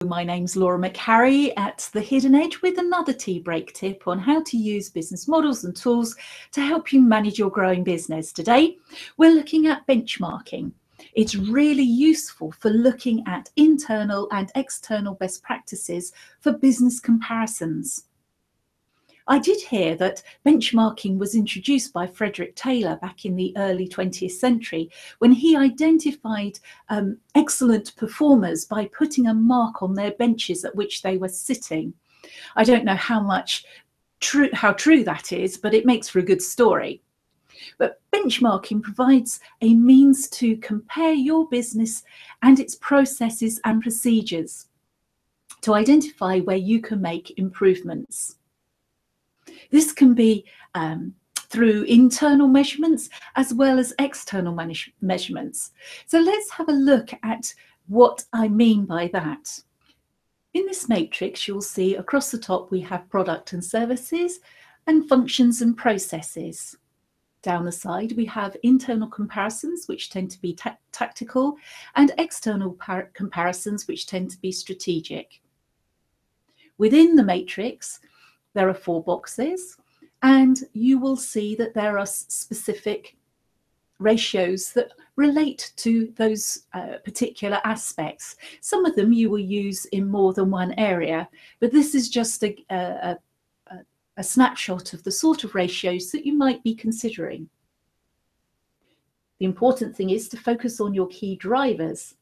My name's Laura McHarrie at The Hidden Edge with another tea break tip on how to use business models and tools to help you manage your growing business. Today, we're looking at benchmarking. It's really useful for looking at internal and external best practices for business comparisons. I did hear that benchmarking was introduced by Frederick Taylor back in the early 20th century when he identified excellent performers by putting a mark on their benches at which they were sitting. I don't know how true that is, but it makes for a good story. But benchmarking provides a means to compare your business and its processes and procedures to identify where you can make improvements. This can be through internal measurements as well as external measurements. So let's have a look at what I mean by that. In this matrix, you'll see across the top we have product and services and functions and processes. Down the side, we have internal comparisons, which tend to be tactical, and external comparisons, which tend to be strategic. Within the matrix, there are 4 boxes, and you will see that there are specific ratios that relate to those particular aspects. Some of them you will use in more than one area, but this is just a snapshot of the sort of ratios that you might be considering. The important thing is to focus on your key drivers.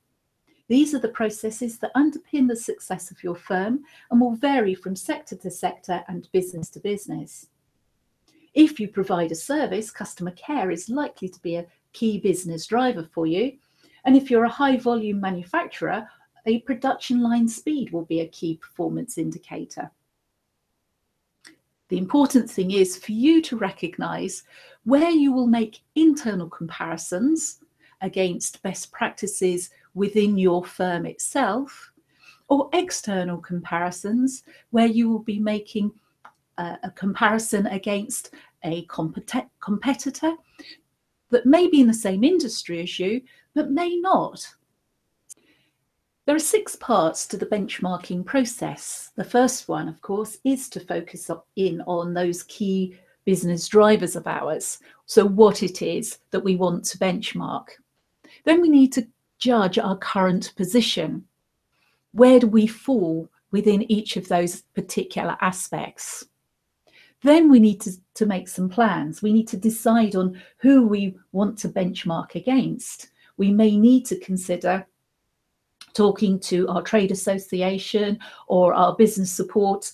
These are the processes that underpin the success of your firm and will vary from sector to sector and business to business. If you provide a service, customer care is likely to be a key business driver for you. And if you're a high volume manufacturer, a production line speed will be a key performance indicator. The important thing is for you to recognize where you will make internal comparisons against best practices within your firm itself, or external comparisons where you will be making a comparison against a competitor that may be in the same industry as you, but may not. There are 6 parts to the benchmarking process. The first one, of course, is to focus in on those key business drivers of ours. So what it is that we want to benchmark. Then we need to judge our current position. Where do we fall within each of those particular aspects? Then we need to make some plans. We need to decide on who we want to benchmark against. We may need to consider talking to our trade association or our business support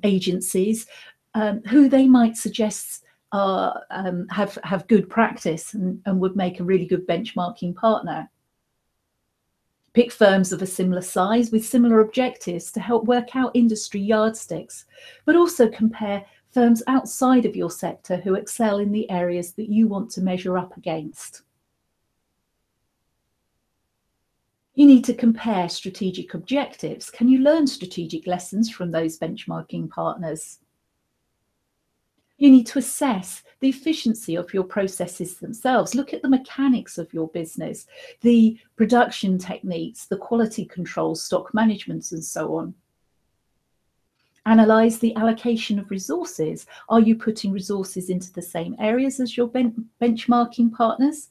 agencies, who they might suggest have good practice and would make a really good benchmarking partner. Pick firms of a similar size with similar objectives to help work out industry yardsticks, but also compare firms outside of your sector who excel in the areas that you want to measure up against. You need to compare strategic objectives. Can you learn strategic lessons from those benchmarking partners? You need to assess the efficiency of your processes themselves. Look at the mechanics of your business, the production techniques, the quality control, stock management, and so on. Analyze the allocation of resources. Are you putting resources into the same areas as your benchmarking partners?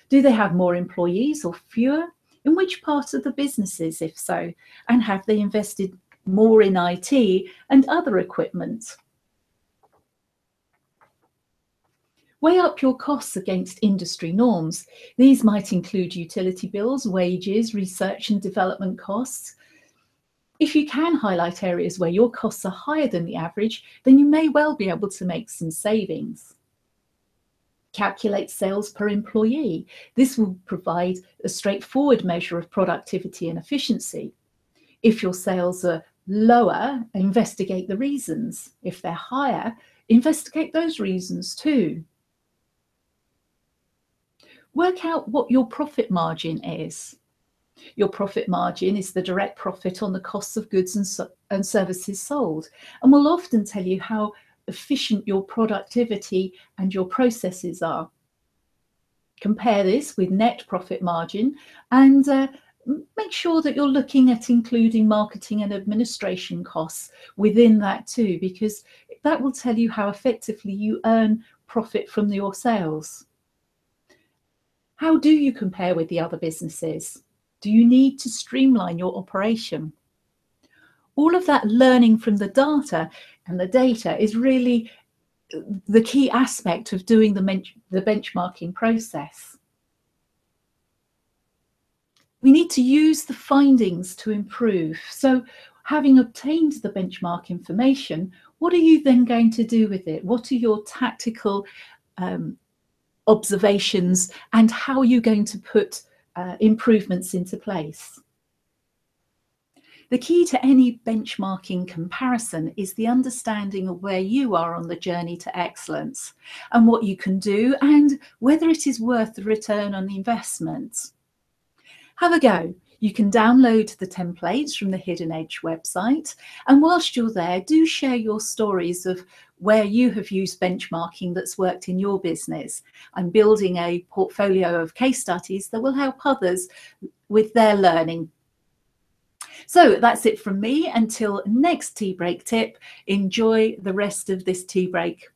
Do they have more employees or fewer? In which part of the businesses, if so? And have they invested more in IT and other equipment? Weigh up your costs against industry norms. These might include utility bills, wages, research and development costs. If you can highlight areas where your costs are higher than the average, then you may well be able to make some savings. Calculate sales per employee. This will provide a straightforward measure of productivity and efficiency. If your sales are lower, investigate the reasons. If they're higher, investigate those reasons too. Work out what your profit margin is. Your profit margin is the direct profit on the costs of goods and services sold, and will often tell you how efficient your productivity and your processes are. Compare this with net profit margin and Make sure that you're looking at including marketing and administration costs within that too, because that will tell you how effectively you earn profit from your sales. How do you compare with the other businesses? Do you need to streamline your operation? All of that learning from the data and the data is really the key aspect of doing the benchmarking process. We need to use the findings to improve. So, having obtained the benchmark information, what are you then going to do with it? What are your tactical observations, and how are you going to put improvements into place? The key to any benchmarking comparison is the understanding of where you are on the journey to excellence and what you can do and whether it is worth the return on the investment. Have a go. You can download the templates from the Hidden Edge website, and whilst you're there, do share your stories of where you have used benchmarking that's worked in your business. I'm building a portfolio of case studies that will help others with their learning. So that's it from me. Until next tea break tip, enjoy the rest of this tea break.